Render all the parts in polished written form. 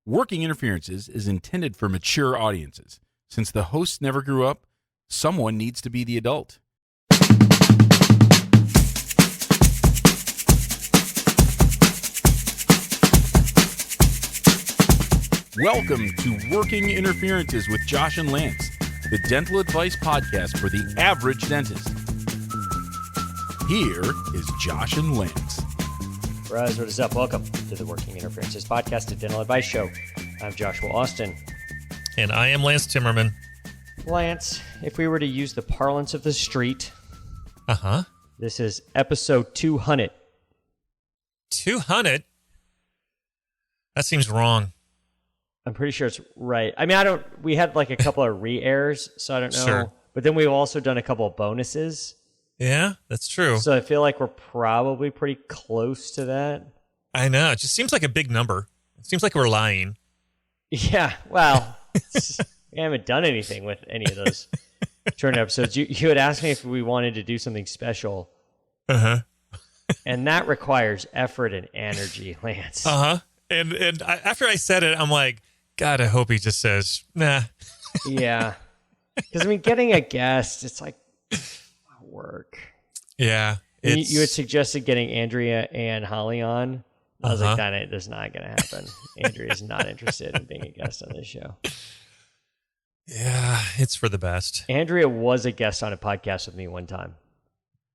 Working Interferences is intended for mature audiences. Since the hosts never grew up, someone needs to be the adult. Welcome to Working Interferences with Josh and Lance, the dental advice podcast for the average dentist. Here is Josh and Lance. Raz, what is up? Welcome to the Working Interferences podcast, a dental advice show. I'm Joshua Austin. And I am Lance Timmerman. Lance, if we were to use the parlance of the street, this is episode 200. 200? That seems wrong. I'm pretty sure it's right. I mean, we had like a couple of re-airs, so I don't know. Sure. But then we've also done a couple of bonuses. Yeah, that's true. So I feel like we're probably pretty close to that. I know. It just seems like a big number. It seems like we're lying. Yeah, well, we haven't done anything with any of those short episodes. You had asked me if we wanted to do something special. And that requires effort and energy, Lance. And after I said it, I'm like, God, I hope he just says, nah. Yeah. Because, I mean, getting a guest, it's like work. Yeah. You had suggested getting Andrea and Holly on. I was like, that is not going to happen. Andrea is not interested in being a guest on this show. Yeah, it's for the best. Andrea was a guest on a podcast with me one time.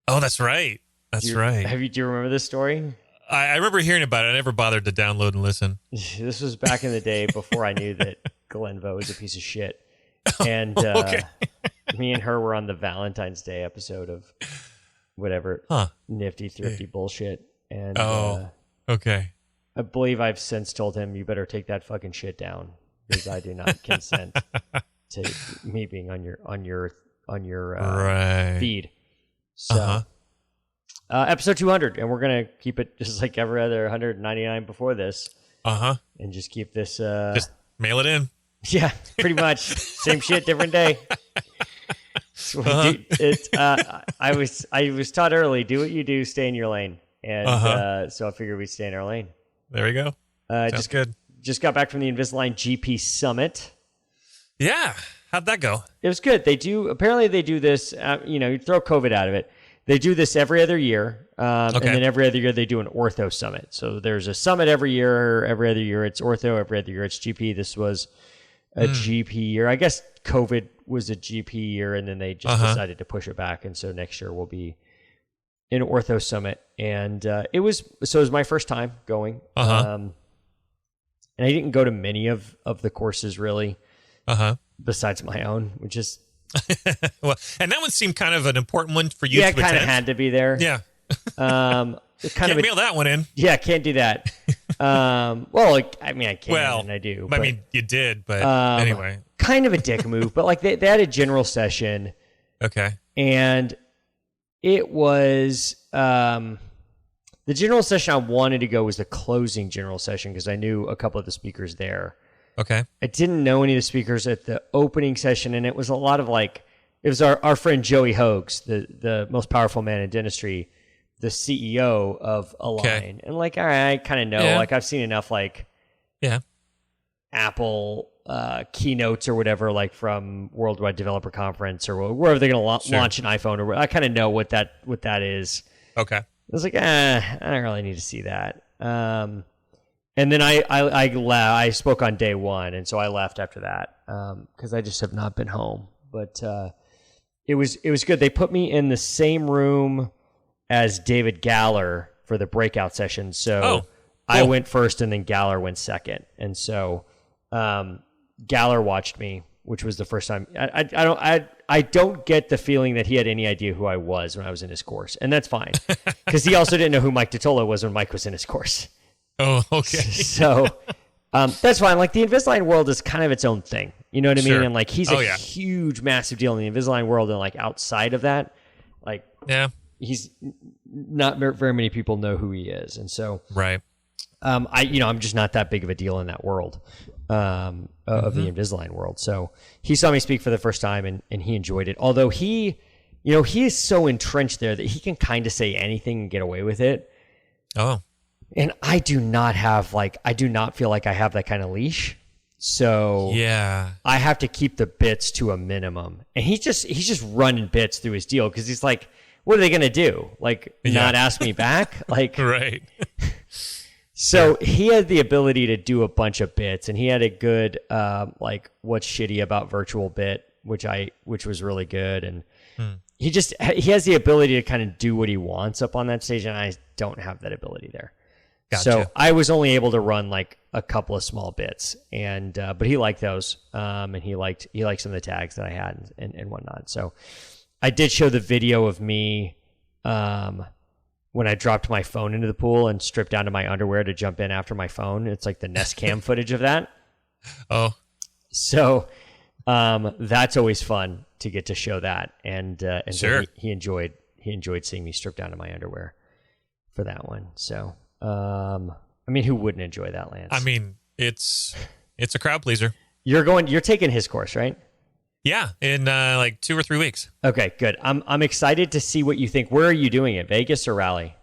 Oh, that's right. That's right. Do you remember this story? I remember hearing about it. I never bothered to download and listen. This was back in the day before I knew that Glenvo was a piece of shit. And me and her were on the Valentine's Day episode of whatever nifty, thrifty bullshit. And okay. I believe I've since told him, you better take that fucking shit down because I do not consent to me being on your feed. So episode 200, and we're gonna keep it just like every other 199 before this. And just keep this. Just mail it in. Yeah, pretty much. Same shit, different day. So I was taught early, do what you do, stay in your lane. And so I figured we'd stay in our lane. There we go. Sounds good. Just got back from the Invisalign GP Summit. Yeah. How'd that go? It was good. Apparently they do this, you throw COVID out of it. They do this every other year. And then every other year they do an ortho summit. So there's a summit every year. Every other year it's ortho. Every other year it's GP. This was a GP year. I guess COVID was a GP year, and then they just decided to push it back. And so next year will be an ortho summit. And it was my first time going. And I didn't go to many of the courses really, besides my own, which is well, and that one seemed kind of an important one for you. Yeah, it kind of had to be there. Yeah. Can't mail that one in. Yeah, can't do that. Well, I mean, I can and I do. I mean, you did, but anyway. Kind of a dick move, but like they had a general session. Okay. And it was the general session I wanted to go was the closing general session because I knew a couple of the speakers there. Okay. I didn't know any of the speakers at the opening session, and it was a lot of like, it was our friend Joey Hoax, the most powerful man in dentistry, the CEO of Align. Okay. And like, all right, I kind of know, like I've seen enough like Apple keynotes or whatever, like from Worldwide Developer Conference or wherever they're going to launch an iPhone, or I kind of know what that is. Okay. I was like, I don't really need to see that. And then I spoke on day one, and so I left after that because I just have not been home. But it was good. They put me in the same room as David Galler for the breakout session. So cool. I went first, and then Galler went second. And so Galler watched me, which was the first time. I don't get the feeling that he had any idea who I was when I was in his course, and that's fine because he also didn't know who Mike Totola was when Mike was in his course. Oh, okay. So that's fine. Like the Invisalign world is kind of its own thing. You know what I mean? And like he's a huge, massive deal in the Invisalign world, and like outside of that, like he's not very many people know who he is, and so I'm just not that big of a deal in that world of the Invisalign world. So he saw me speak for the first time, and he enjoyed it. Although he is so entrenched there that he can kind of say anything and get away with it. Oh. And I do not feel like I have that kind of leash. So yeah, I have to keep the bits to a minimum. And he's just running bits through his deal because he's like, what are they going to do? Like, not ask me back? Like, right. So he had the ability to do a bunch of bits, and he had a good like what's shitty about virtual bit, which was really good. And he has the ability to kind of do what he wants up on that stage, and I don't have that ability there. Gotcha. So I was only able to run like a couple of small bits, and but he liked those, and he liked some of the tags that I had and whatnot. So I did show the video of me when I dropped my phone into the pool and stripped down to my underwear to jump in after my phone. It's like the Nest Cam footage of that. Oh, so that's always fun to get to show that, and sure. So he enjoyed seeing me strip down to my underwear for that one. So. I mean, who wouldn't enjoy that, Lance? I mean, it's a crowd pleaser. You're taking his course, right? Yeah, in like 2 or 3 weeks. Okay, good. I'm excited to see what you think. Where are you doing it? Vegas or Raleigh?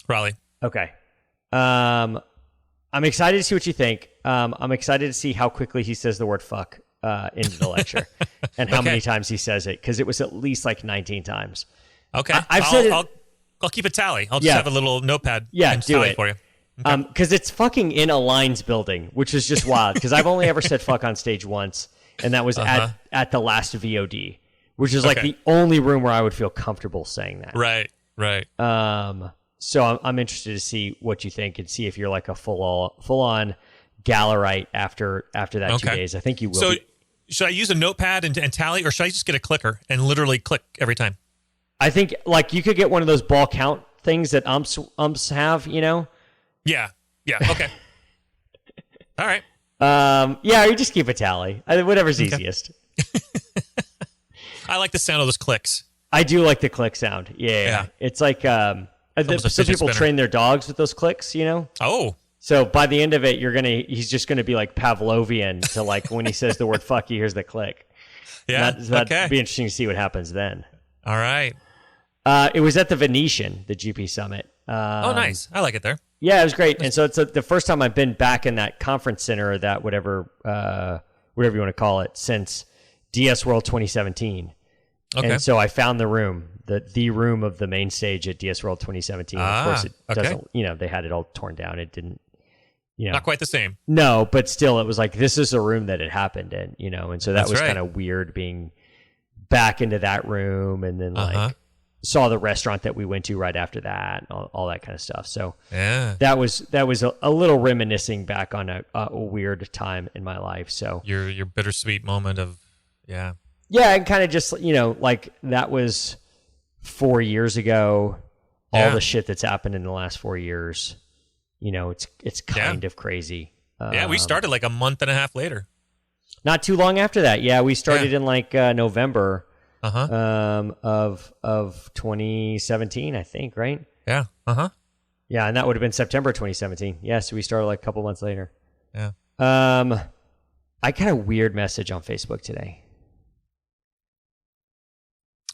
Raleigh. Okay. I'm excited to see what you think. I'm excited to see how quickly he says the word fuck into the lecture and how many times he says it, because it was at least like 19 times. Okay. I'll keep a tally. I'll just have a little notepad. Yeah, do it for you. Okay. Because it's fucking in a Lines building, which is just wild. Because I've only ever said fuck on stage once, and that was at the last VOD, which is like the only room where I would feel comfortable saying that. Right. So I'm interested to see what you think and see if you're like a full on Gallerite after that 2 days. I think you will. So should I use a notepad and tally, or should I just get a clicker and literally click every time? I think like you could get one of those ball count things that umps have, you know? Yeah. Okay. All right. Yeah, you just keep a tally. Whatever's easiest. I like the sound of those clicks. I do like the click sound. Yeah. It's like some people train their dogs with those clicks, you know? Oh. So by the end of it, he's just gonna be like Pavlovian to like when he says the word fuck, he hears the click. Yeah. That'd be interesting to see what happens then. All right. It was at the Venetian, the GP Summit. Nice. I like it there. Yeah, it was great. And so it's the first time I've been back in that conference center, or that whatever you want to call it, since DS World 2017. Okay. And so I found the room, the room of the main stage at DS World 2017. Of course, it doesn't, they had it all torn down. It didn't, not quite the same. No, but still, it was like, this is a room that it happened in, and so that was kind of weird being back into that room, and then like saw the restaurant that we went to right after that, and all that kind of stuff. So that was a little reminiscing back on a weird time in my life. So your bittersweet moment of and kind of just like that was 4 years ago. All the shit that's happened in the last 4 years, it's kind of crazy. We started like a month and a half later. Not too long after that. Yeah, we started in like November of 2017, I think, right? Yeah. Yeah, and that would have been September 2017. Yeah, so we started like a couple months later. Yeah. I got a weird message on Facebook today.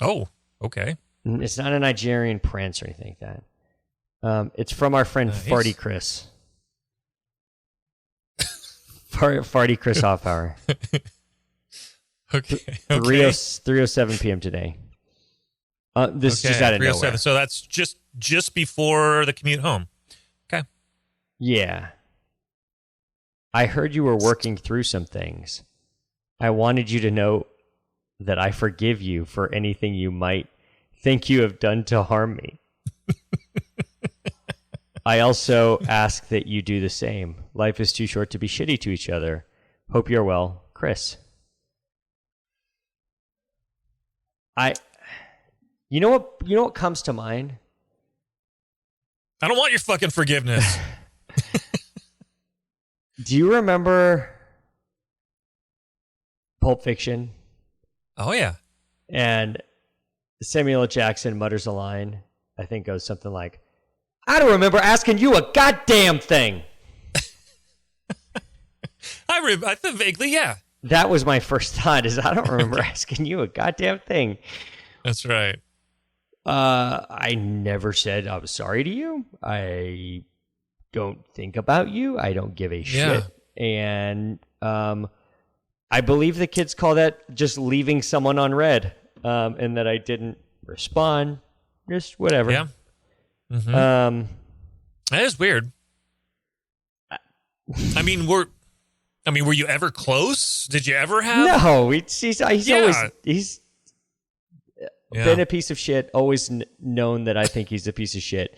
Oh, okay. It's not a Nigerian prince or anything like that. It's from our friend Farty Chris. Farty Chris Hoffhour. Okay. 3:07 p.m. today. This is just out of nowhere. So that's just before the commute home. Okay. Yeah. I heard you were working through some things. I wanted you to know that I forgive you for anything you might think you have done to harm me. I also ask that you do the same. Life is too short to be shitty to each other. Hope you're well, Chris. You know what comes to mind? I don't want your fucking forgiveness. Do you remember Pulp Fiction? Oh yeah. And Samuel L. Jackson mutters a line, I think goes something like, I don't remember asking you a goddamn thing. I think vaguely, yeah. That was my first thought, is I don't remember asking you a goddamn thing. That's right. I never said I was sorry to you. I don't think about you. I don't give a shit. And I believe the kids call that just leaving someone on red, and that I didn't respond. Just whatever. Yeah. Mm-hmm. That is weird. I mean, were you ever close? Did you ever have? No, he's always been a piece of shit. Always known that I think he's a piece of shit.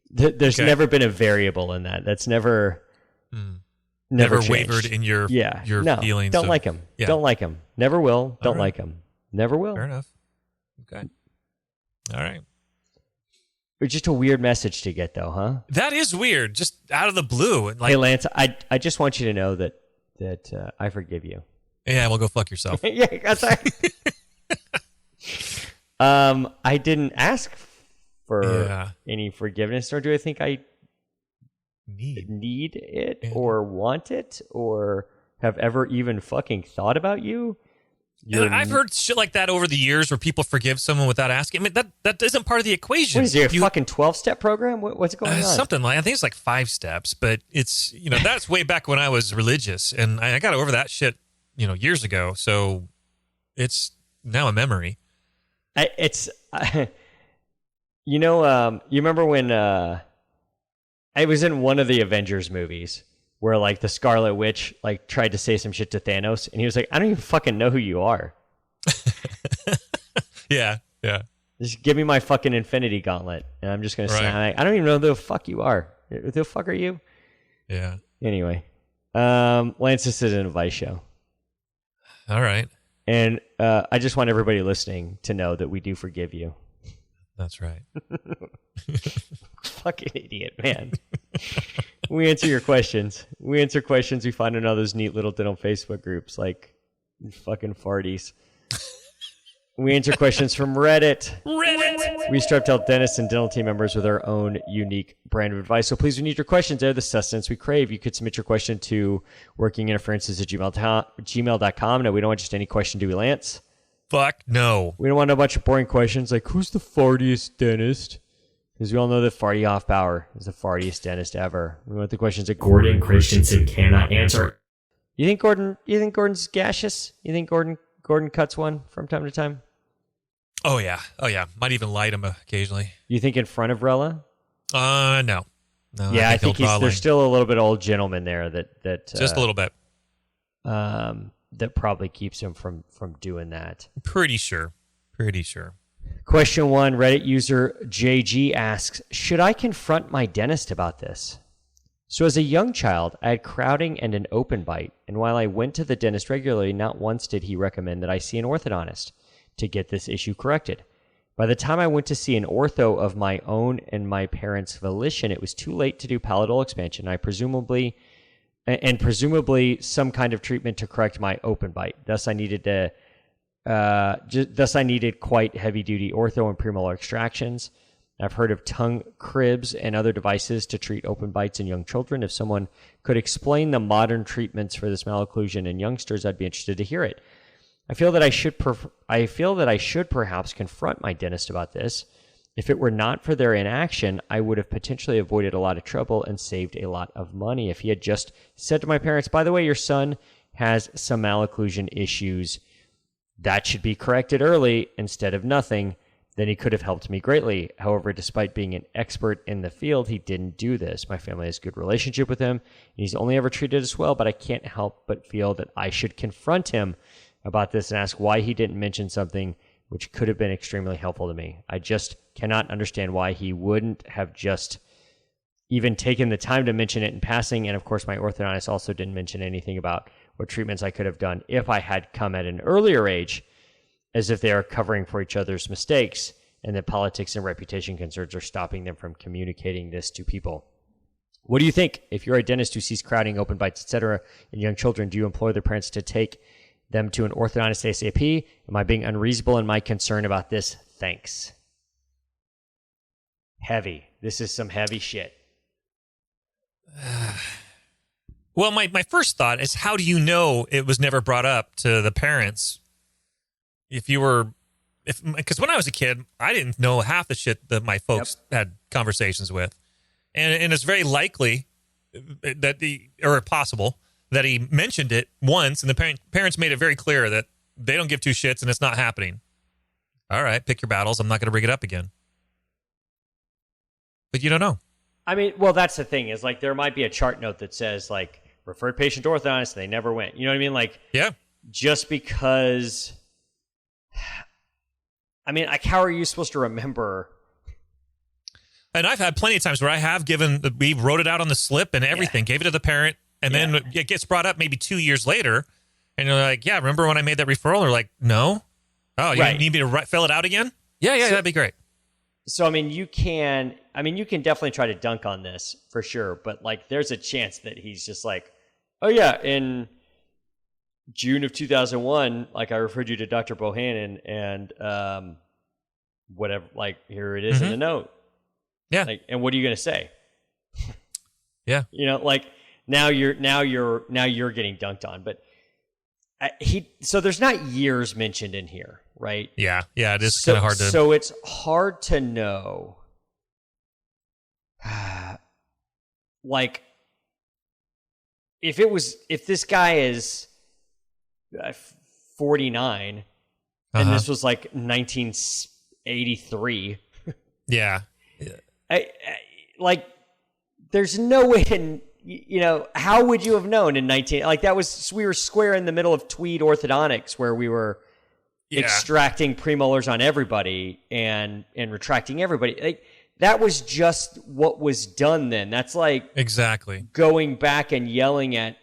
There's never been a variable in that. That's never wavered in your feelings. Don't like him. Yeah. Don't like him. Never will. Don't like him. Never will. Fair enough. Okay. All right. It's just a weird message to get, though, huh? That is weird. Just out of the blue. Hey, Lance, I just want you to know that I forgive you. Yeah, well, go fuck yourself. Yeah, that's right. I didn't ask for any forgiveness, or do I think I need it or want it or have ever even fucking thought about you? I've heard shit like that over the years where people forgive someone without asking. I mean, that isn't part of the equation. What is there, a fucking 12-step program? What's going on? Something like, I think it's like 5 steps, but it's, that's way back when I was religious, and I got over that shit, years ago. So it's now a memory. You remember when I was in one of the Avengers movies where like the Scarlet Witch like tried to say some shit to Thanos, and he was like, "I don't even fucking know who you are." Yeah. Just give me my fucking Infinity Gauntlet, and I'm just gonna say, I don't even know who the fuck you are. Who the fuck are you? Yeah. Anyway, Lance, this is an advice show. All right. And I just want everybody listening to know that we do forgive you. That's right. Fucking idiot, man. We answer your questions. We answer questions we find in all those neat little dental Facebook groups like fucking farties. We answer questions from Reddit. We strive to help dentists and dental team members with our own unique brand of advice. So please, we need your questions. They're the sustenance we crave. You could submit your question to workinginterferences@gmail.com. No, we don't want just any question, do we, Lance? Fuck no. We don't want a bunch of boring questions like, who's the fartiest dentist? Because we all know that Farty Hoffbauer is the fartiest dentist ever. We want the questions that Gordon Christensen cannot answer. You think Gordon's gaseous? You think Gordon cuts one from time to time? Oh yeah. Might even light him occasionally. You think in front of Rella? No. Yeah, I think there's still a little bit old gentleman there that just a little bit. That probably keeps him from doing that. Pretty sure. Question 1, Reddit user JG asks, should I confront my dentist about this? So as a young child, I had crowding and an open bite, and while I went to the dentist regularly, not once did he recommend that I see an orthodontist to get this issue corrected. By the time I went to see an ortho of my own and my parents' volition, it was too late to do palatal expansion. Presumably some kind of treatment to correct my open bite. Thus, I needed quite heavy-duty ortho and premolar extractions. I've heard of tongue cribs and other devices to treat open bites in young children. If someone could explain the modern treatments for this malocclusion in youngsters, I'd be interested to hear it. I feel that I should perhaps confront my dentist about this. If it were not for their inaction, I would have potentially avoided a lot of trouble and saved a lot of money. If he had just said to my parents, by the way, your son has some malocclusion issues that should be corrected early instead of nothing, then he could have helped me greatly. However, despite being an expert in the field, he didn't do this. My family has a good relationship with him, and he's only ever treated us well, but I can't help but feel that I should confront him about this and ask why he didn't mention something which could have been extremely helpful to me. I just cannot understand why he wouldn't have just even taken the time to mention it in passing. And of course, my orthodontist also didn't mention anything about what treatments I could have done if I had come at an earlier age, as if they are covering for each other's mistakes and that politics and reputation concerns are stopping them from communicating this to people. What do you think? If you're a dentist who sees crowding, open bites, etc. in young children, do you implore their parents to take them to an orthodontist ASAP? Am I being unreasonable in my concern about this? Thanks. Heavy. This is some heavy shit. Well, my first thought is, how do you know it was never brought up to the parents? Because when I was a kid, I didn't know half the shit that my folks had conversations with. And it's very likely possible that he mentioned it once, and the parents made it very clear that they don't give two shits and it's not happening. All right, pick your battles. I'm not going to bring it up again. But you don't know. I mean, well, that's the thing is like there might be a chart note that says like referred patient to orthodontist, and they never went. You know what I mean? Like, yeah. Just because. I mean, like, how are you supposed to remember? And I've had plenty of times where I have we wrote it out on the slip and everything, gave it to the parent, and then it gets brought up maybe 2 years later, and you're like, yeah, remember when I made that referral? They're like, no. Oh, you need me to fill it out again? Yeah, that'd be great. So, I mean, you can definitely try to dunk on this for sure, but like, there's a chance that he's just like, oh yeah, in June of 2001, like I referred you to Dr. Bohannon and whatever, like here it is in the note. Yeah. Like, and what are you going to say? Yeah. You know, like now you're getting dunked on, but so there's not years mentioned in here, right? Yeah. Yeah. It is kind of hard to. So it's hard to know. Like if this guy is 49 and this was like 1983. Yeah. Like there's no way to, how would you have known in 19 like we were square in the middle of Tweed orthodontics where we were extracting premolars on everybody and retracting everybody. Like that was just what was done then. That's like exactly going back and yelling at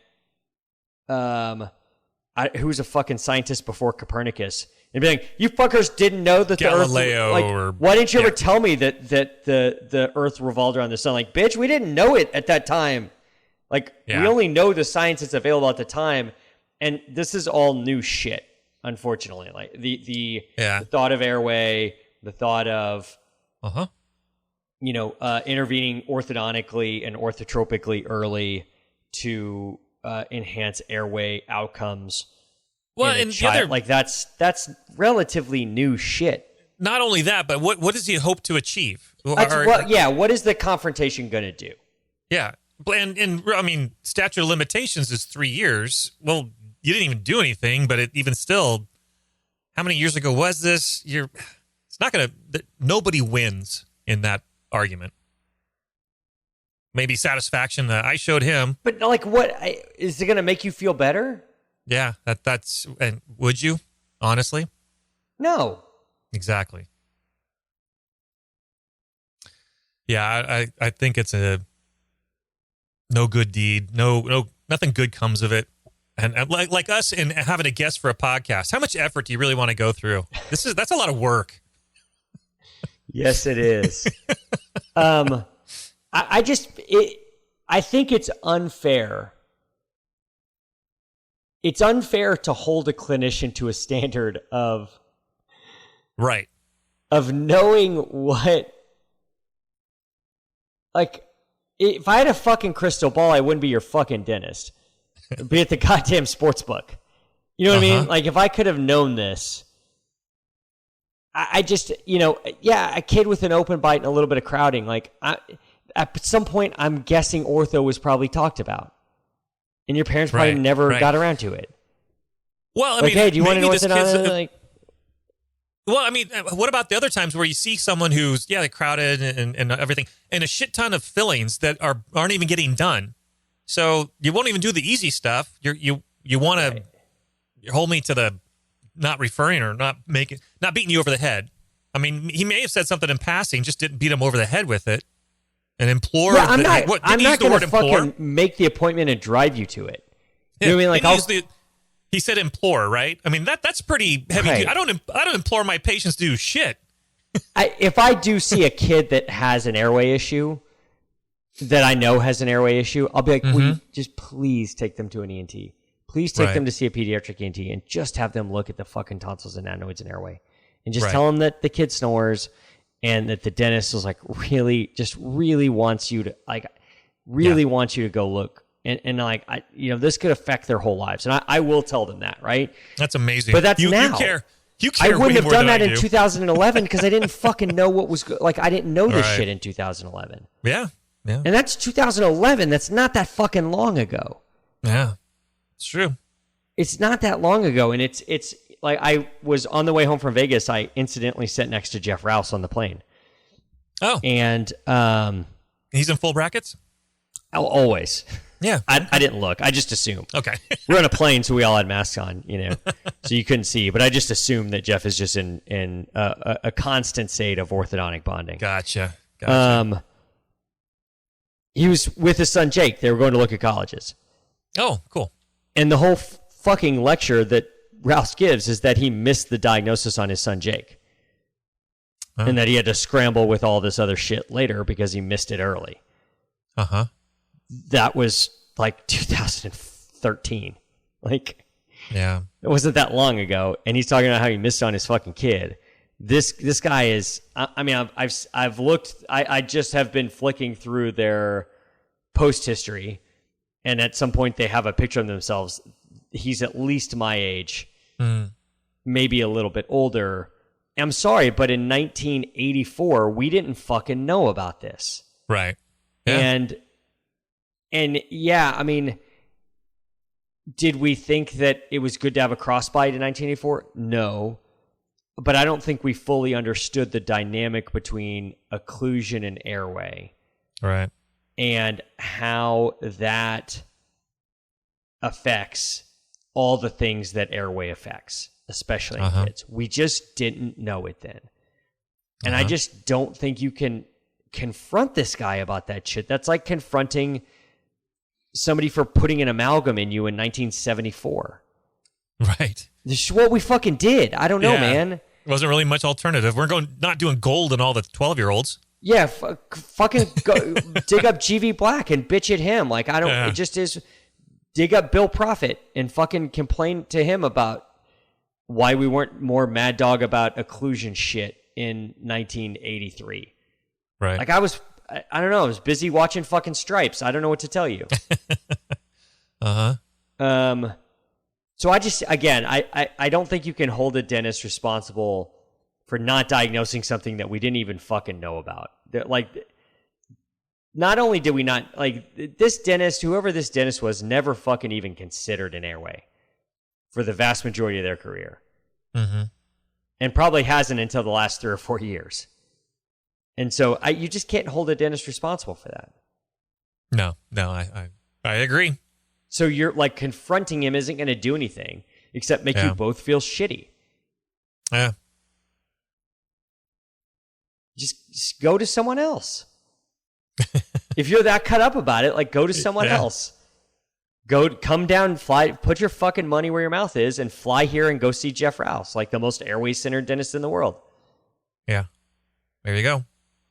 who's a fucking scientist before Copernicus and being like, you fuckers didn't know that Galileo the Earth, why didn't you ever tell me that the Earth revolved around the sun? Like, bitch, we didn't know it at that time. Like, we only know the science that's available at the time, and this is all new shit, unfortunately. Like, the thought of airway, the thought of, intervening orthodontically and orthotropically early to enhance airway outcomes. Well, and that's relatively new shit. Not only that, but what does he hope to achieve? What is the confrontation going to do? Yeah, and I mean, statute of limitations is 3 years. Well, you didn't even do anything, but even still, how many years ago was this? It's not going to. Nobody wins in that argument. Maybe satisfaction that I showed him, but like, what is it going to make you feel better? Yeah, that's. And would you honestly? No. Exactly. Yeah, I think it's a no good deed. No, nothing good comes of it. And like us and having a guest for a podcast, how much effort do you really want to go through? That's a lot of work. Yes, it is. I think it's unfair. It's unfair to hold a clinician to a standard of knowing what, like, if I had a fucking crystal ball, I wouldn't be your fucking dentist. I'd be at the goddamn sports book. You know what I mean? Like, if I could have known this, I just, a kid with an open bite and a little bit of crowding, like, at some point, I'm guessing ortho was probably talked about. And your parents probably never got around to it. Well, I mean, hey, do you want to know what's like? Well, I mean, what about the other times where you see someone who's they're crowded and everything, and a shit ton of fillings that aren't even getting done. So you won't even do the easy stuff. You want to hold me to the not referring or not beating you over the head. I mean, he may have said something in passing, just didn't beat him over the head with it. And implore. Yeah, I'm not going to fucking make the appointment and drive you to it. You know what I mean? Like, he said implore, right? I mean, that's pretty heavy. Right. I don't implore my patients to do shit. If I do see a kid that has an airway issue, that I know has an airway issue, I'll be like, will you just please take them to an ENT? Please take them to see a pediatric ENT and just have them look at the fucking tonsils and adenoids and airway. And just tell them that the kid snores and that the dentist is like really wants you to wants you to go look. And like, this could affect their whole lives. And I will tell them that, right? That's amazing. But that's now. You care I wouldn't have done that in 2011 because I didn't fucking know what was like. I didn't know this shit in 2011. Yeah. Yeah. And that's 2011. That's not that fucking long ago. Yeah. It's true. It's not that long ago. And it's like I was on the way home from Vegas. I incidentally sat next to Jeff Rouse on the plane. Oh. And he's in full brackets? Always. Yeah. I didn't look. I just assumed. Okay. We're on a plane, so we all had masks on, so you couldn't see. But I just assumed that Jeff is just in a constant state of orthodontic bonding. Gotcha. He was with his son Jake. They were going to look at colleges. Oh, cool. And the whole fucking lecture that Rouse gives is that he missed the diagnosis on his son Jake. Oh. And that he had to scramble with all this other shit later because he missed it early. Uh-huh. That was like 2013. Like, yeah, it wasn't that long ago. And he's talking about how he missed on his fucking kid. This guy is. I mean, I've looked. I just have been flicking through their post history, and at some point they have a picture of themselves. He's at least my age, maybe a little bit older. I'm sorry, but in 1984, we didn't fucking know about this. Right. Yeah. And yeah, I mean, did we think that it was good to have a crossbite in 1984? No. But I don't think we fully understood the dynamic between occlusion and airway. Right. And how that affects all the things that airway affects, especially in kids. We just didn't know it then. And I just don't think you can confront this guy about that shit. That's like confronting somebody for putting an amalgam in you in 1974. Right. This is what we fucking did. I don't know, man. It wasn't really much alternative. We're not doing gold in all the 12-year-olds. Yeah, fucking go, dig up GV Black and bitch at him. Like, I don't, it just is, dig up Bill Prophet and fucking complain to him about why we weren't more mad dog about occlusion shit in 1983. Right. Like, I don't know, I was busy watching fucking Stripes. I don't know what to tell you. So I just, again, I don't think you can hold a dentist responsible for not diagnosing something that we didn't even fucking know about. Like, not only did we not, like, this dentist, whoever this dentist was, never fucking even considered an airway for the vast majority of their career. Mm-hmm. And probably hasn't until the last 3 or 4 years. And so you just can't hold a dentist responsible for that. No, I agree. So you're like, confronting him isn't going to do anything except make you both feel shitty. Yeah. Just go to someone else. If you're that cut up about it, like, go to someone else. Come down, fly, put your fucking money where your mouth is and fly here and go see Jeff Rouse, like the most airway-centered dentist in the world. Yeah. There you go.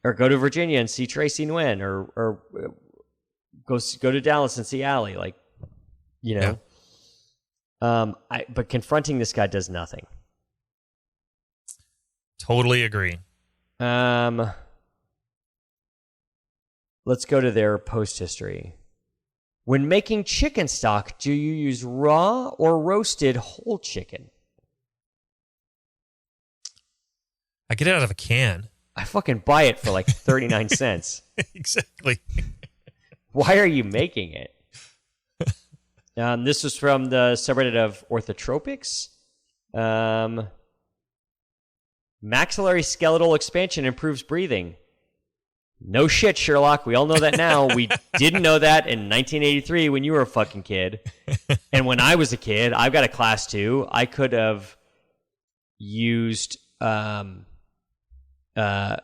Or go to Virginia and see Tracy Nguyen, or go to Dallas and see Allie, like, but confronting this guy does nothing. Totally agree. Let's go to their post history. When making chicken stock, do you use raw or roasted whole chicken? I get it out of a can. I fucking buy it for like 39 cents. Exactly. Why are you making it? This was from the subreddit of orthotropics. Maxillary skeletal expansion improves breathing. No shit, Sherlock. We all know that now. We didn't know that in 1983 when you were a fucking kid. And when I was a kid, I've got a class 2. I could have used... I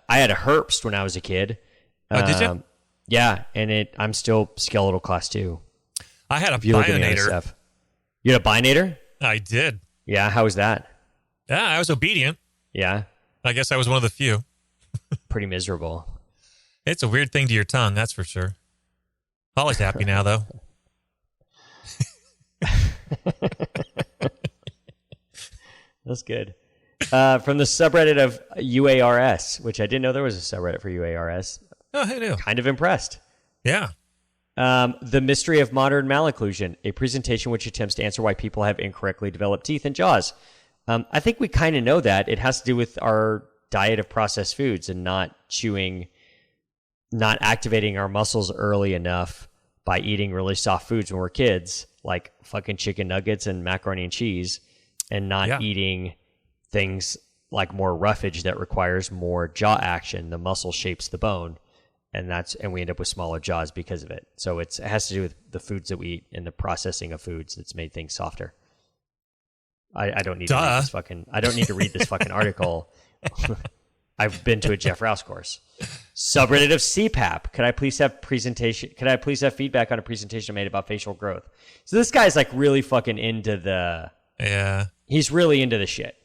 had a Herbst when I was a kid. Did you? Yeah, and I'm still skeletal class 2. I had a bionator. You had a binator? I did. Yeah, how was that? Yeah, I was obedient. Yeah? I guess I was one of the few. Pretty miserable. It's a weird thing to your tongue, that's for sure. Holly's happy now, though. That's good. From the subreddit of UARS, which I didn't know there was a subreddit for UARS. Oh, who knew? Kind of impressed. Yeah. The Mystery of Modern Malocclusion, a presentation which attempts to answer why people have incorrectly developed teeth and jaws. I think we kind of know that. It has to do with our diet of processed foods and not chewing not activating our muscles early enough by eating really soft foods when we're kids, like fucking chicken nuggets and macaroni and cheese, and not eating things like more roughage that requires more jaw action. The muscle shapes the bone, and we end up with smaller jaws because of it. So it has to do with the foods that we eat and the processing of foods that's made things softer. I don't need to read this fucking. I don't need to read this fucking article. I've been to a Jeff Rouse course. Subreddit of CPAP. Could I please have feedback on a presentation made about facial growth? So this guy's like really fucking into the. Yeah. He's really into the shit.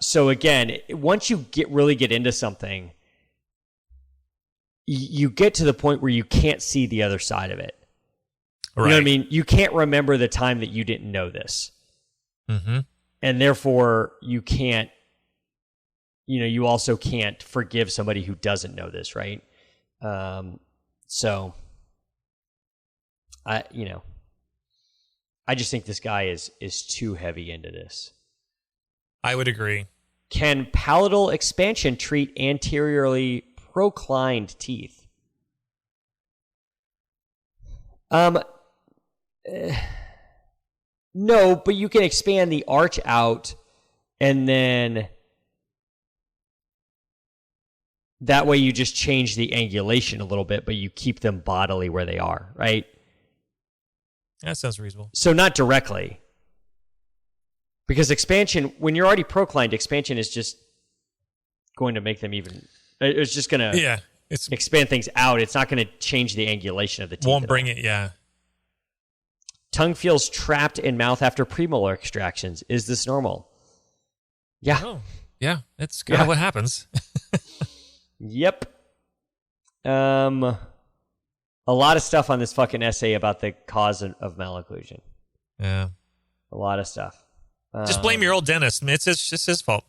So again, once you really get into something, you get to the point where you can't see the other side of it. Right. You know what I mean? You can't remember the time that you didn't know this. Mm-hmm. And therefore you can't, you also can't forgive somebody who doesn't know this, right? So I just think this guy is too heavy into this. I would agree. Can palatal expansion treat anteriorly proclined teeth? No, but you can expand the arch out, and then that way you just change the angulation a little bit, but you keep them bodily where they are, right? That sounds reasonable. So not directly. Because expansion, when you're already proclined, expansion is just going to make them even... It's just going to expand things out. It's not going to change the angulation of the teeth. Won't bring it, yeah. Tongue feels trapped in mouth after premolar extractions. Is this normal? Yeah. Oh, yeah. That's kind of what happens. Yep. A lot of stuff on this fucking essay about the cause of malocclusion. Yeah. A lot of stuff. Just blame your old dentist. I mean, it's just his fault.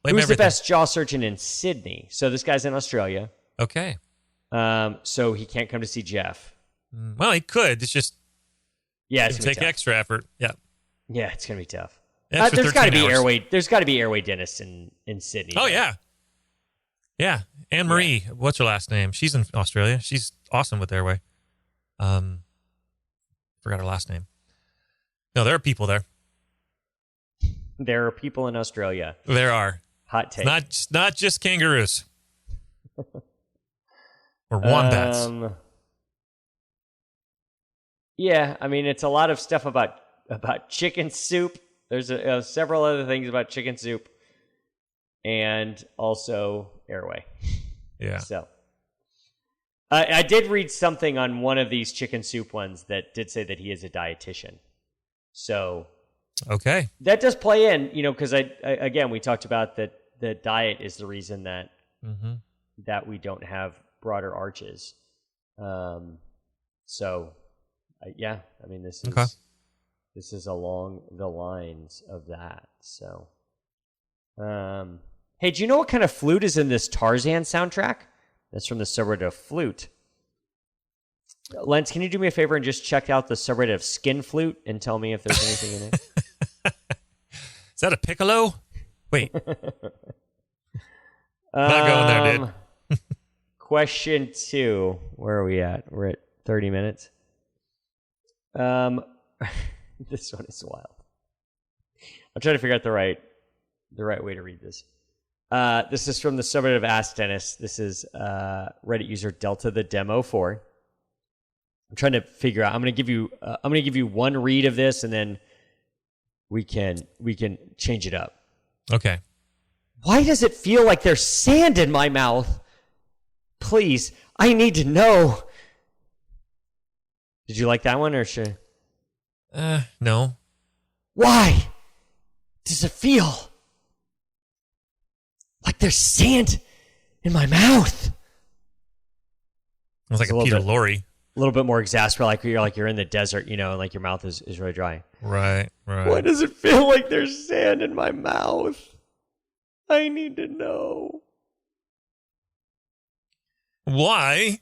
Blame Who's everything. the best jaw surgeon in Sydney? So this guy's in Australia. Okay. So he can't come to see Jeff. Well, he could. It's just... Yeah, it's gonna take extra effort. Yeah. Yeah, it's gonna be tough. There's got to be airway. There's got to be airway dentists in Sydney. Oh yeah. Yeah, Anne Marie. Yeah. What's her last name? She's in Australia. She's awesome with airway. Forgot her last name. No, there are people there. There are people in Australia. There are. Hot take. Not just kangaroos. Or wombats. Yeah, I mean, it's a lot of stuff about chicken soup. There's several other things about chicken soup, and also airway. Yeah. So, I did read something on one of these chicken soup ones that did say that he is a dietitian. So, okay, that does play in, because again we talked about that the diet is the reason that that we don't have broader arches. So. Yeah, I mean this is along the lines of that. So, hey, do you know what kind of flute is in this Tarzan soundtrack? That's from the subreddit of Flute. Lance, can you do me a favor and just check out the subreddit of Skin Flute and tell me if there's anything in it? Is that a piccolo? Wait, not going there, dude. Question 2. Where are we at? We're at 30 minutes. This one is wild. I'm trying to figure out the right way to read this. This is from the subreddit of Ask Dennis. This is Reddit user Delta the Demo 4. I'm trying to figure out. I'm gonna give you one read of this, and then we can change it up. Okay. Why does it feel like there's sand in my mouth? Please, I need to know. Did you like that one, or should? No. Why does it feel like there's sand in my mouth? It was like a Peter Lorre. A little bit more exasperated, like you're in the desert, and like your mouth is really dry. Right. Why does it feel like there's sand in my mouth? I need to know. Why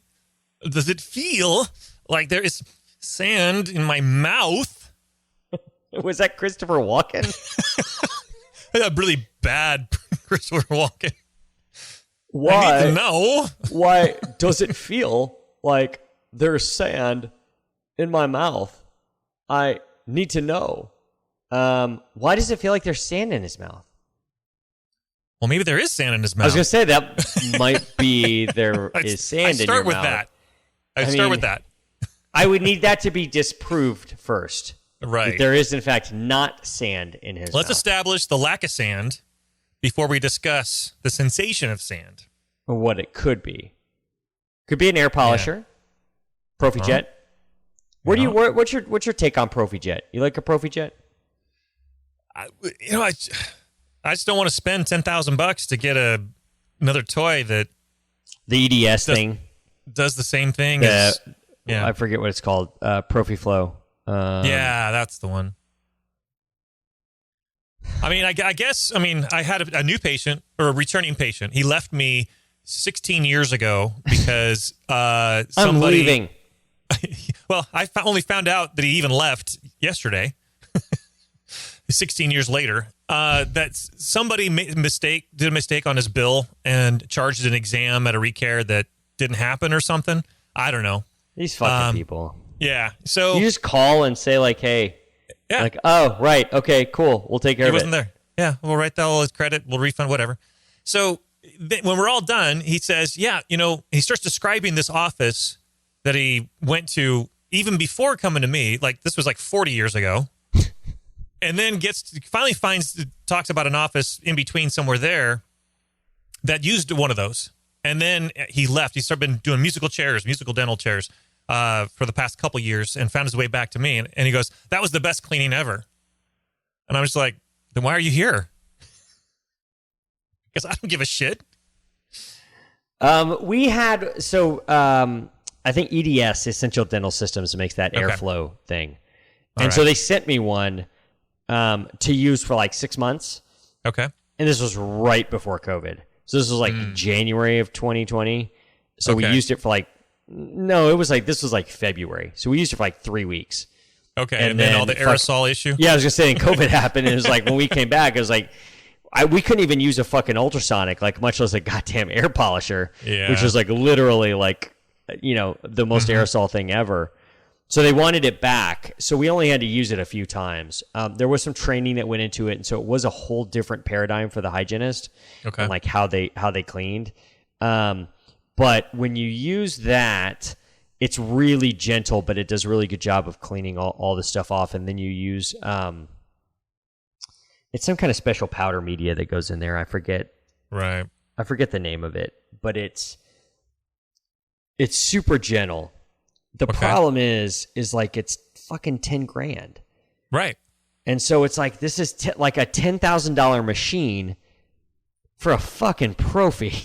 does it feel like there is sand in my mouth? Was that Christopher Walken? A really bad Christopher Walken. Why? I need to know. Why does it feel like there's sand in my mouth? I need to know. Why does it feel like there's sand in his mouth? Well, maybe there is sand in his mouth. I was going to say that might be there is sand in your mouth. I start with that. I would need that to be disproved first. Right. That there is, in fact, not sand in his mouth. Let's establish the lack of sand before we discuss the sensation of sand. Or what it could be. Could be an air polisher. Yeah. ProfiJet. What's your take on ProfiJet? You like a ProfiJet? I just don't want to spend $10,000 to get another toy that the EDS thing does the same thing as. Yeah, I forget what it's called. ProfiFlow. Yeah, that's the one. I mean, I guess. I mean, I had a new patient or a returning patient. He left me 16 years ago because somebody. I'm leaving. Well, I only found out that he even left yesterday. 16 years later, that somebody did a mistake on his bill and charged an exam at a recare that didn't happen or something. I don't know. These fucking people. Yeah. So you just call and say like, "Hey," like, "Oh, right, okay, cool, we'll take care of it." He wasn't there. Yeah, we'll write that all his credit. We'll refund whatever. So when we're all done, he says, "Yeah, he starts describing this office that he went to even before coming to me. Like this was like 40 years ago." And then finally talks about an office in between somewhere there that used one of those. And then he left. He started been doing musical dental chairs for the past couple years and found his way back to me. And he goes, "That was the best cleaning ever." And I was like, "Then why are you here?" Because I don't give a shit. I think EDS, Essential Dental Systems, makes that airflow thing. And so they sent me one to use for like 6 months. Okay. And this was right before COVID. So this was like January of 2020. So we used it for this was like February. So we used it for like 3 weeks. Okay. And then all the aerosol issue? Yeah, I was just saying COVID happened. And it was like when we came back, it was like, we couldn't even use a fucking ultrasonic, like much less a goddamn air polisher, which was like literally like, the most aerosol thing ever. So they wanted it back. So we only had to use it a few times. There was some training that went into it, and so it was a whole different paradigm for the hygienist and like how they cleaned. But when you use that, it's really gentle, but it does a really good job of cleaning all the stuff off. And then you use it's some kind of special powder media that goes in there. I forget the name of it, but it's super gentle. The problem is like it's fucking $10,000, right? And so it's like this is like a $10,000 machine for a fucking Profi,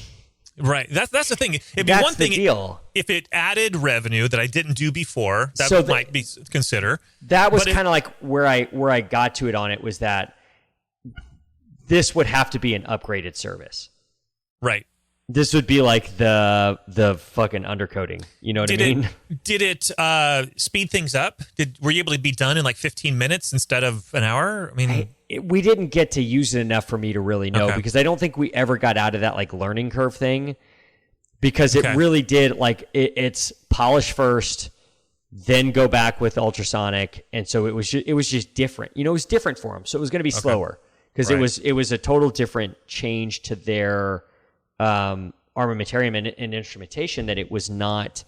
right? That's the thing. It'd be one thing deal. If it added revenue that I didn't do before. That might be consider. That was kind of like where I got to it on it was that this would have to be an upgraded service, right? This would be like the fucking undercoating. You know what I mean? Did it speed things up? Were you able to be done in like 15 minutes instead of an hour? I mean, we didn't get to use it enough for me to really know because I don't think we ever got out of that like learning curve thing because it really did like it's polish first, then go back with ultrasonic, and so it was just different. It was different for them, so it was going to be slower because it was a total different change to their armamentarium and instrumentation that it was not,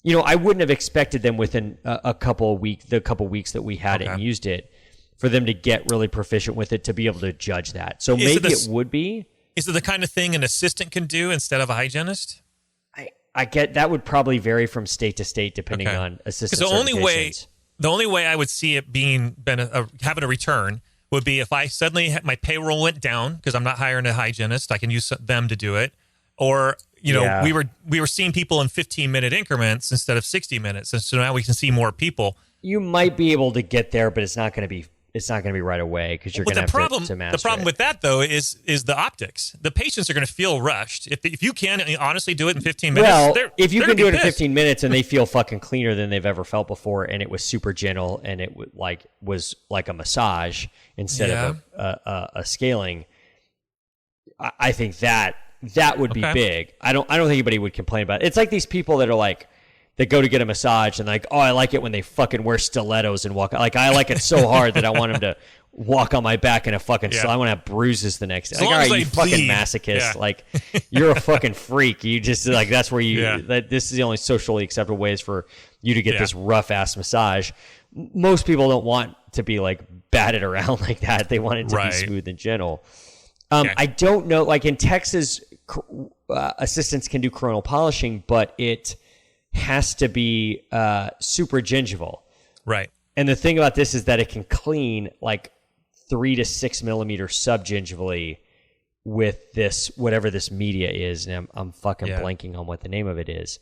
I wouldn't have expected them within the couple weeks that we had it and used it for them to get really proficient with it to be able to judge that. So maybe it would be. Is it the kind of thing an assistant can do instead of a hygienist? I get that would probably vary from state to state depending on assistant certifications. The only way I would see it having a return would be if I suddenly my payroll went down because I'm not hiring a hygienist. I can use them to do it. Or, we were seeing people in 15-minute increments instead of 60 minutes. And so now we can see more people. You might be able to get there, but it's not going to be right away because you're going to have to master the problem with that, though, is the optics. The patients are going to feel rushed. If you can honestly do it in 15 minutes, if you can do it in 15 minutes and they feel fucking cleaner than they've ever felt before and it was super gentle and it was like a massage instead of a scaling, I think that that would be big. I don't think anybody would complain about it. It's like these people that are like, that go to get a massage and like, oh, I like it when they fucking wear stilettos and walk. Like, I like it so hard that I want them to walk on my back in a fucking. I want to have bruises the next day. Like, all right, you fucking masochist. Yeah. Like, you're a fucking freak. You just like that's where you. Yeah. This is the only socially acceptable ways for you to get this rough ass massage. Most people don't want to be like batted around like that. They want it to be smooth and gentle. I don't know. Like in Texas, assistants can do coronal polishing, but it has to be super gingival. Right. And the thing about this is that it can clean like 3 to 6 millimeters subgingivally with this, whatever this media is. And I'm fucking blanking on what the name of it is.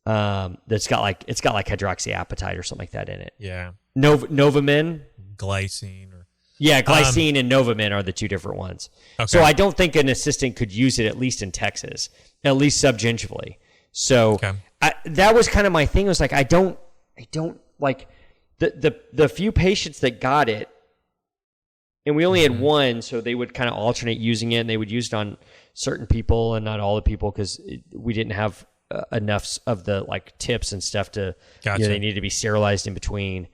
It's got like hydroxyapatite or something like that in it. Yeah. Novamin. Glycine. Glycine and Novamin are the two different ones. Okay. So I don't think an assistant could use it, at least in Texas, at least subgingivally. So that was kind of my thing. It was like, I don't like the few patients that got it, and we only had one, so they would kind of alternate using it, and they would use it on certain people and not all the people because we didn't have enough of the like tips and stuff to, they needed to be sterilized in between.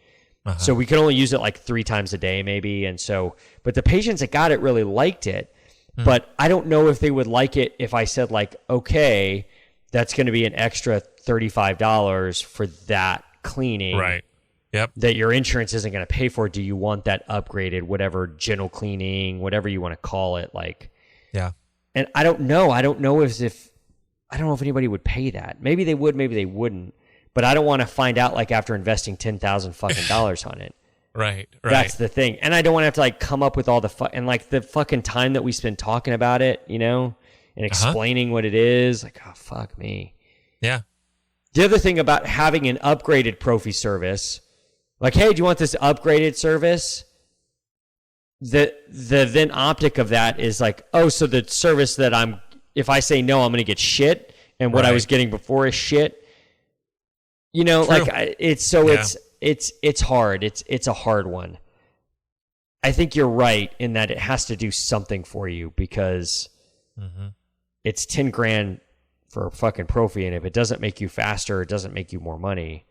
So we could only use it like 3 times a day maybe. And so, but the patients that got it really liked it, but I don't know if they would like it if I said like, okay, that's going to be an extra $35 for that cleaning. Right. Yep. That your insurance isn't going to pay for. Do you want that upgraded, whatever, gentle cleaning, whatever you want to call it? Like, yeah. And I don't know if anybody would pay that. Maybe they would, maybe they wouldn't. But I don't want to find out like after investing $10,000 fucking dollars on it. Right. That's the thing. And I don't want to have to like come up with all the and like the fucking time that we spend talking about it, and explaining what it is. Like, oh, fuck me. Yeah. The other thing about having an upgraded Profi service, like, hey, do you want this upgraded service? The then optic of that is like, oh, so the service that if I say no, I'm going to get shit. And what I was getting before is shit. True. Like it's hard. It's a hard one. I think you're right in that it has to do something for you because it's $10,000 for a fucking Profi, and if it doesn't make you faster, it doesn't make you more money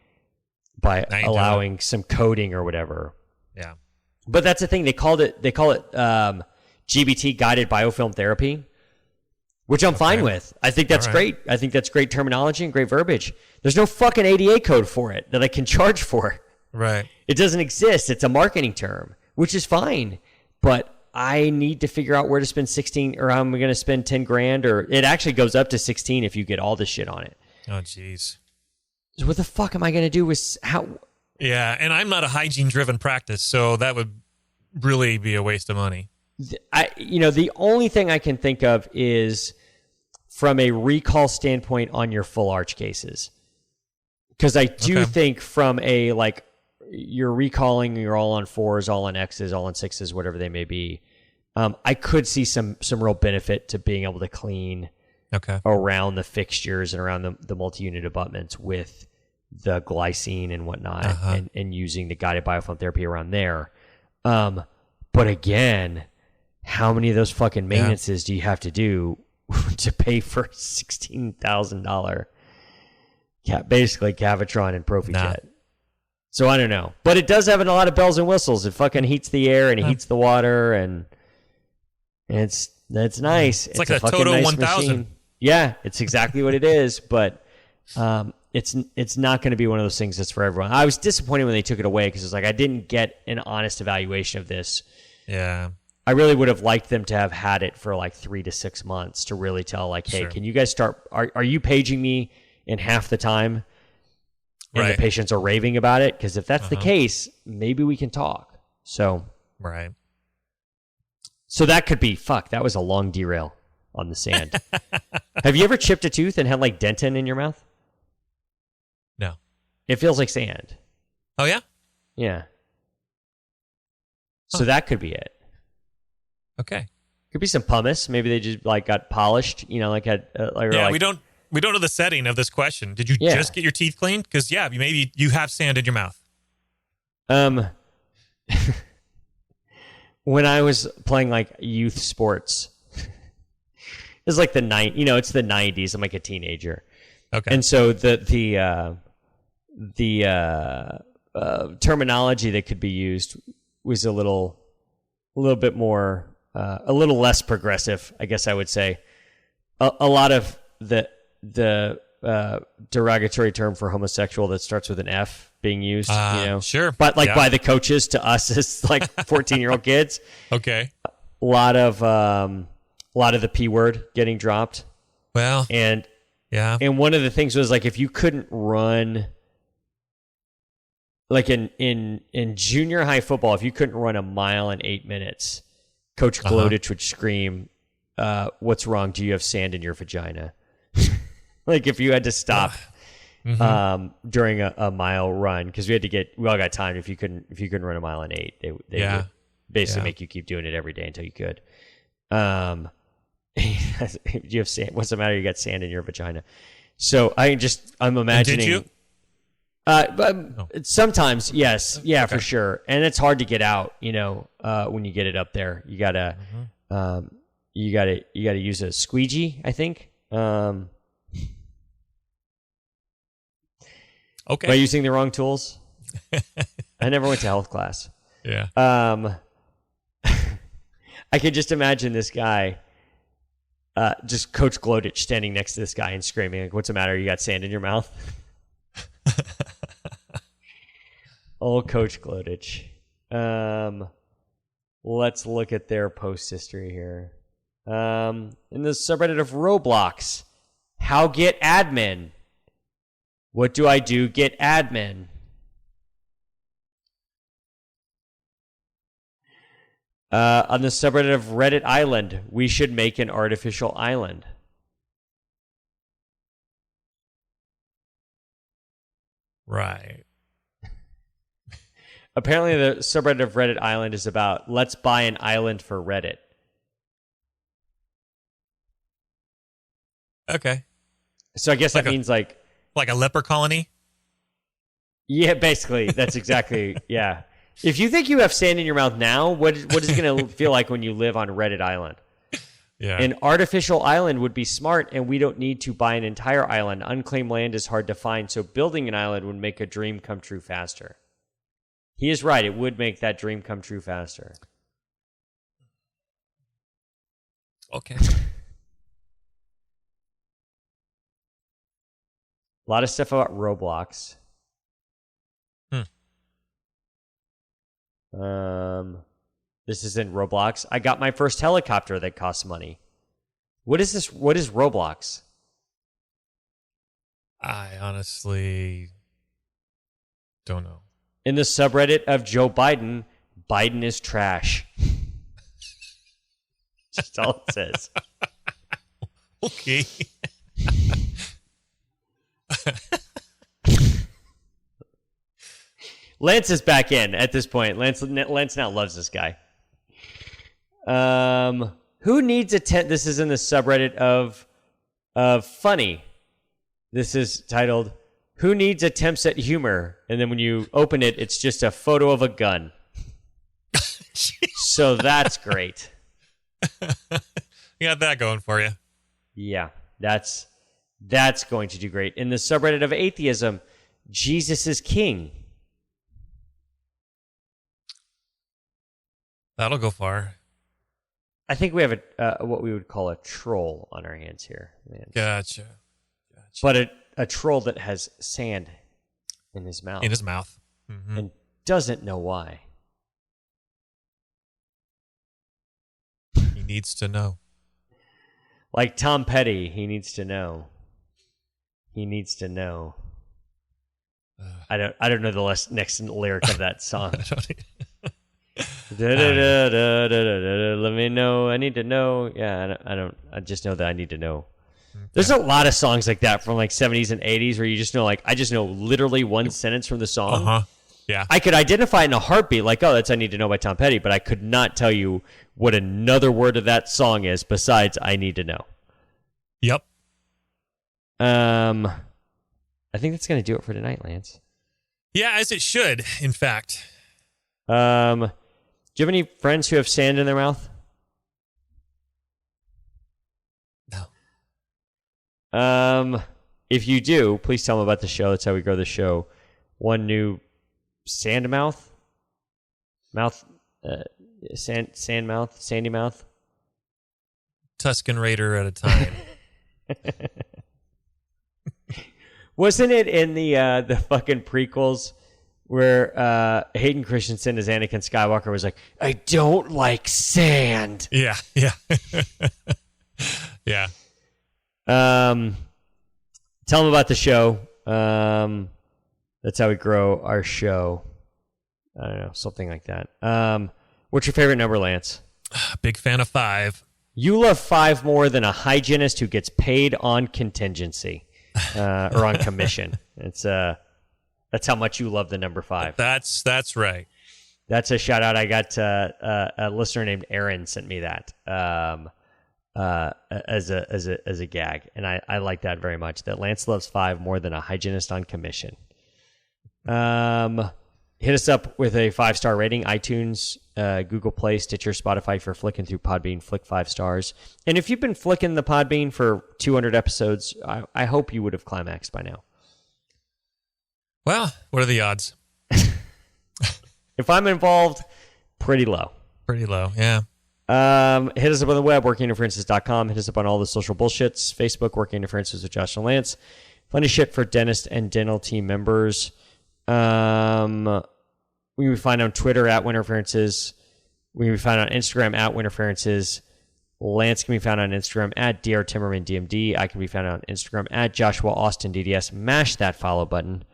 by allowing some coding or whatever. Yeah. But that's the thing. They call it GBT, guided biofilm therapy, which I'm fine with. I think that's great. I think that's great terminology and great verbiage. There's no fucking ADA code for it that I can charge for. Right. It doesn't exist. It's a marketing term, which is fine. But I need to figure out where to spend 16, or I'm going to spend 10 grand, or it actually goes up to 16 if you get all this shit on it. Oh, jeez. So what the fuck am I going to do with how? Yeah, and I'm not a hygiene-driven practice, so that would really be a waste of money. The only thing I can think of is from a recall standpoint on your full arch cases. Because I do think from a, like, you're recalling, you're all on 4s, all on X's, all on 6s, whatever they may be. I could see some real benefit to being able to clean around the fixtures and around the multi-unit abutments with the glycine and whatnot, and using the guided biofilm therapy around there. But again, how many of those fucking maintenances do you have to do to pay for $16,000 basically Cavitron and ProfiJet? So I don't know, but it does have a lot of bells and whistles. It fucking heats the air and it heats the water, and it's nice. It's like a Toto nice 1000. Machine. Yeah, it's exactly what it is, but it's not going to be one of those things that's for everyone. I was disappointed when they took it away because it's like I didn't get an honest evaluation of this. Yeah. I really would have liked them to have had it for like 3 to 6 months to really tell, like, hey, can you guys start? Are you paging me in half the time? And the patients are raving about it? Because if that's the case, maybe we can talk. So that could be, that was a long derail on the sand. Have you ever chipped a tooth and had like dentin in your mouth? No. It feels like sand. Oh, yeah? Yeah. So that could be it. Okay. Could be some pumice. Maybe they just like got polished, like had we don't know the setting of this question. Did you just get your teeth cleaned? Because maybe you have sand in your mouth. When I was playing like youth sports, It's like it's the 90s. I'm like a teenager. Okay. And so the terminology that could be used was a little bit more, a little less progressive, I guess I would say. A lot of the derogatory term for homosexual that starts with an F being used, Sure. But by the coaches to us as like 14-year-old kids. Okay. A lot of the P word getting dropped. Well, and one of the things was like, if you couldn't run, like in junior high football, if you couldn't run a mile in 8 minutes, Coach Glodich would scream, "What's wrong? Do you have sand in your vagina?" Like if you had to stop during a mile run, because we all got timed. If you couldn't run a mile in 8, they would basically make you keep doing it every day until you could. You have sand. What's the matter? You got sand in your vagina. So I'm imagining. Did you? Sometimes, yes, okay. For sure, and it's hard to get out. When you get it up there, you gotta use a squeegee, I think. Okay. Am I using the wrong tools? I never went to health class. Yeah. I could just imagine this guy, just Coach Glodich standing next to this guy and screaming, like, "What's the matter? You got sand in your mouth?" Old Coach Glodich. Let's look at their post history here. In the subreddit of Roblox, how get admin? What do I do? Get admin. On the subreddit of Reddit Island, we should make an artificial island. Right. Apparently, the subreddit of Reddit Island is about let's buy an island for Reddit. Okay. So I guess that means like a leper colony? Yeah, basically. That's exactly, yeah. If you think you have sand in your mouth now, what is it going to feel like when you live on Reddit Island? Yeah. An artificial island would be smart, and we don't need to buy an entire island. Unclaimed land is hard to find, so building an island would make a dream come true faster. He is right. It would make that dream come true faster. Okay. A lot of stuff about Roblox. This is in Roblox. I got my first helicopter that costs money. What is this? What is Roblox? I honestly don't know. In the subreddit of Joe Biden, Biden is trash. That's all it says. Okay. Lance is back in at this point. Lance now loves this guy. Who needs a tent? This is in the subreddit of Funny. This is titled, "Who needs attempts at humor?" And then when you open it, it's just a photo of a gun. So that's great. You got that going for you. Yeah, that's going to do great. In the subreddit of Atheism, Jesus is king. That'll go far. I think we have what we would call a troll on our hands here. Man. Gotcha. But a troll that has sand in his mouth. Mm-hmm. And doesn't know why. He needs to know. Like Tom Petty, he needs to know. He needs to know. I don't know the next lyric of that song. Let me know. I need to know. Yeah, I don't. I just know that I need to know. Okay. There's a lot of songs like that from like 70s and 80s where you just know, like, I just know literally one sentence from the song. Yeah. I could identify in a heartbeat, like, oh, that's "I Need to Know" by Tom Petty, but I could not tell you what another word of that song is besides "I Need to Know." Yep. I think that's gonna do it for tonight, Lance. Yeah, as it should, in fact. Do you have any friends who have sand in their mouth? No. If you do, please tell them about the show. That's how we grow the show. One new sandy mouth, Tuscan Raider at a time. Wasn't it in the fucking prequels where Hayden Christensen as Anakin Skywalker was like, I don't like sand. Yeah. Yeah. Tell them about the show. That's how we grow our show. I don't know, something like that. What's your favorite number, Lance? Big fan of 5. You love 5 more than a hygienist who gets paid on contingency or on commission. It's that's how much you love the number 5. That's right. That's a shout out. I got a listener named Aaron sent me that as a gag, and I like that very much. That Lance loves 5 more than a hygienist on commission. Hit us up with a 5-star rating. iTunes, Google Play, Stitcher, Spotify for flicking through Podbean. Flick 5 stars. And if you've been flicking the Podbean for 200 episodes, I hope you would have climaxed by now. Well, what are the odds? If I'm involved, pretty low. Pretty low, yeah. Hit us up on the web, workinginterferences.com. Hit us up on all the social bullshits. Facebook, Working Interferences with Josh and Lance. Funny shit for dentist and dental team members. We can be found on Twitter at Winterferences. We can be found on Instagram at Winterferences. Lance can be found on Instagram at Dr. Timmerman DMD. I can be found on Instagram at Joshua Austin DDS. Mash that follow button.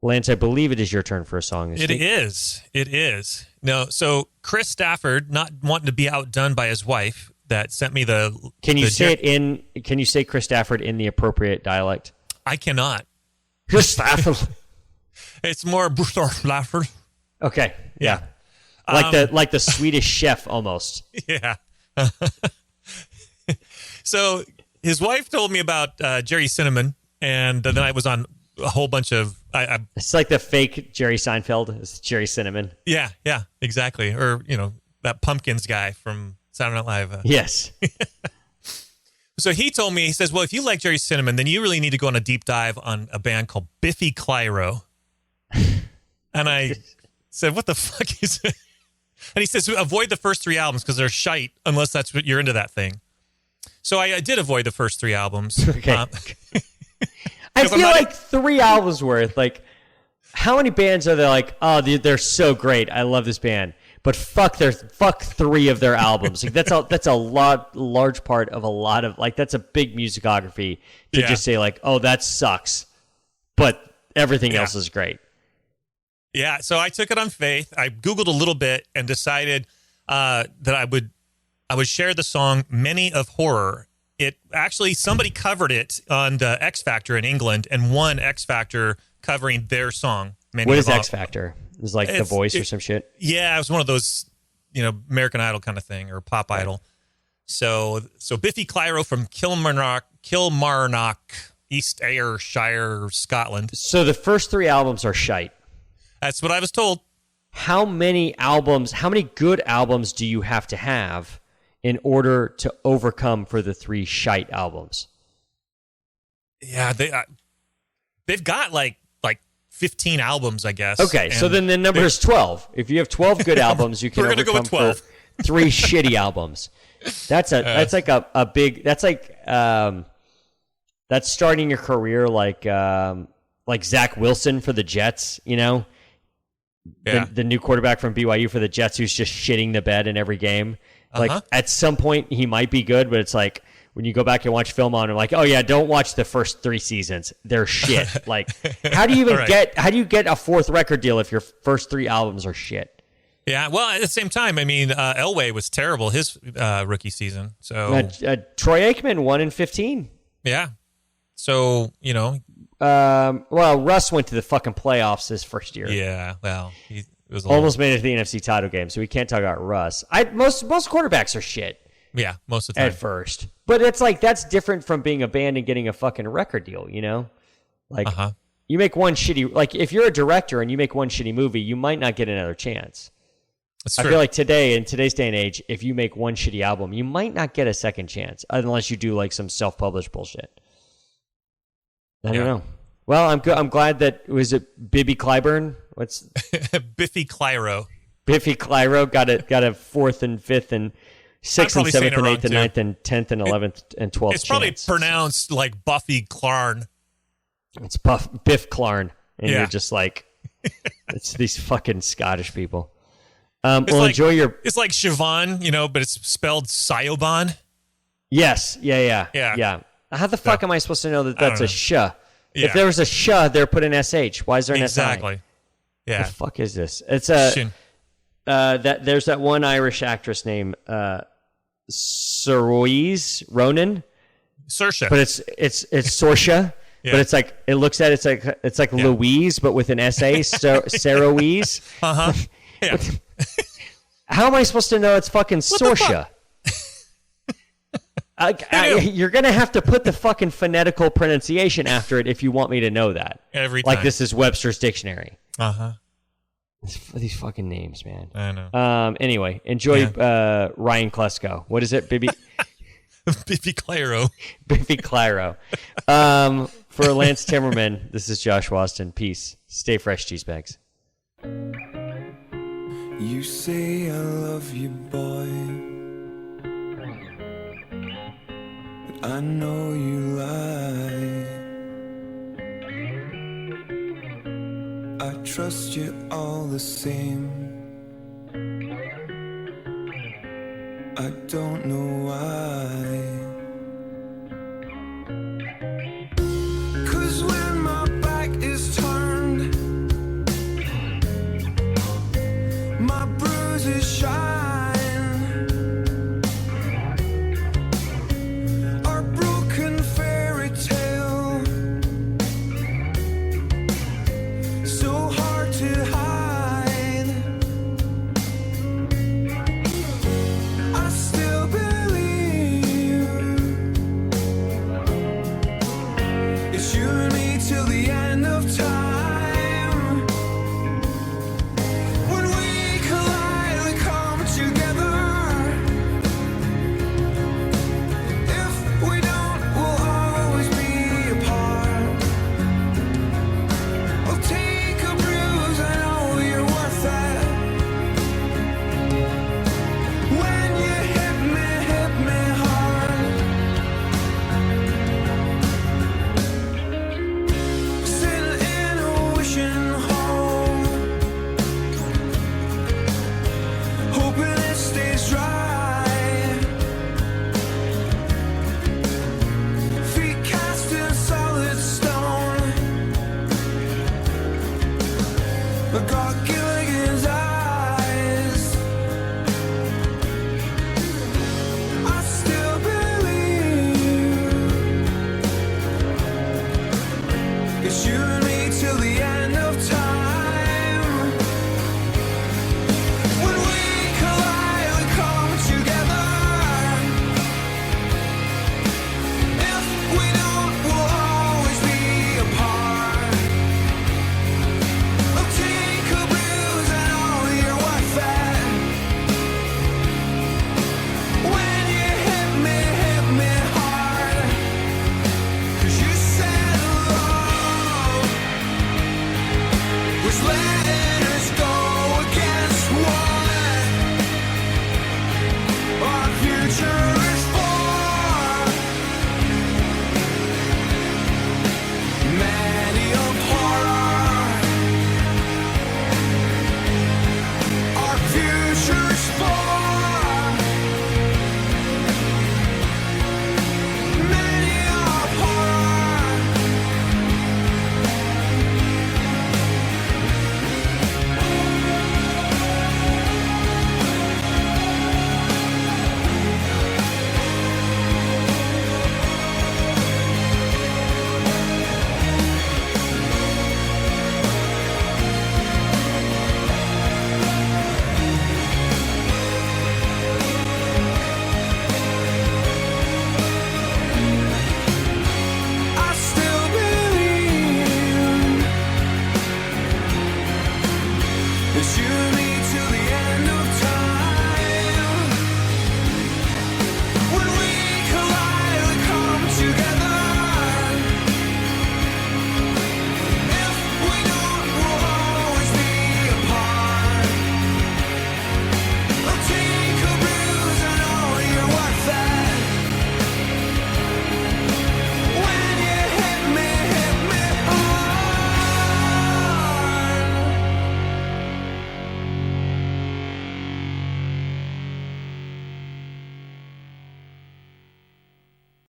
Lance, I believe it is your turn for a song this week. It is. No, so Chris Stafford, not wanting to be outdone by his wife, that sent me the. Can you say it in? Can you say Chris Stafford in the appropriate dialect? I cannot. Chris Stafford. It's more Stafford. Okay. Yeah. Like the Swedish chef almost. Yeah. So his wife told me about Jerry Cinnamon, and then I was on a whole bunch of. It's like the fake Jerry Seinfeld. It's Jerry Cinnamon. Yeah, exactly. Or that Pumpkins guy from Saturday Night Live. Yes. So he told me, he says, well, if you like Jerry Cinnamon, then you really need to go on a deep dive on a band called Biffy Clyro. And I said, what the fuck is it? And he says, avoid the first 3 albums because they're shite unless that's what you're into that thing. So I did avoid the first 3 albums. Okay. I feel like 3 albums worth. Like, how many bands are there like, oh, they're so great. I love this band. But fuck 3 of their albums. Like that's a large part of a lot of that's a big musicography to just say like, oh, that sucks. But everything else is great. Yeah, so I took it on faith. I Googled a little bit and decided that I would share the song "Many of Horror." It actually somebody covered it on the X Factor in England and won X Factor covering their song. What is X Factor? It's like The Voice or some shit. Yeah, it was one of those, American Idol kind of thing or Pop Idol. So Biffy Clyro from Kilmarnock, East Ayrshire, Scotland. So the first 3 albums are shite. That's what I was told. How many good albums do you have to have in order to overcome for the 3 shite albums? Yeah, they've got like 15 albums, I guess. Okay, so then the number is 12. If you have 12 good albums, you can We're gonna overcome go with 12. for 3 shitty albums. That's a big. That's like that's starting your career like Zach Wilson for the Jets. The new quarterback from BYU for the Jets who's just shitting the bed in every game. Like at some point he might be good, but it's like when you go back and watch film on him, like, oh yeah, don't watch the first 3 seasons. They're shit. Like, how do you even how do you get a 4th record deal if your first 3 albums are shit? Yeah, well, at the same time, I mean, Elway was terrible his rookie season. So Troy Aikman won in 15. Yeah. So, well, Russ went to the fucking playoffs his first year. Yeah, well, he was almost made it to the NFC title game, so we can't talk about Russ. Most quarterbacks are shit. Yeah, most of the time. At first. But it's like, that's different from being a band and getting a fucking record deal, Like, you make one shitty... Like, if you're a director and you make one shitty movie, you might not get another chance. That's I true. feel like in today's day and age, if you make one shitty album, you might not get a second chance, unless you do, like, some self-published bullshit. I don't know. Well, I'm glad that was it Bibby Clyburn. What's Biffy Clyro? Biffy Clyro got a 4th and 5th and 6th and 7th and 8th and 9th and 10th and 11th and 12th. It's probably pronounced like Buffy Clarn. It's Biff Clarn, and you're just like, it's these fucking Scottish people. Enjoy your. It's like Siobhan, but it's spelled Siobhan. Yes, yeah. How the fuck am I supposed to know that that's a sh? Yeah. If there was a sh, they're put an sh. Why is there an si? Exactly. Yeah. What the fuck is this? It's a there's that one Irish actress named Saoirse Ronan. Saoirse. But it's Saoirse. Yeah. But it's like Louise, but with an SA. Saoirse. Uh-huh. Yeah. How am I supposed to know it's fucking Saoirse? You're going to have to put the fucking phonetical pronunciation after it if you want me to know that. Every time. Like this is Webster's Dictionary. Uh-huh. These fucking names, man. I know. Anyway, enjoy Ryan Klesko. What is it, Bibi? Biffy Clyro. Biffy Clyro. For Lance Timmerman, this is Josh Waston. Peace. Stay fresh, cheese bags. You say I love you, boy, but I know you lie. I trust you all the same. I don't know why.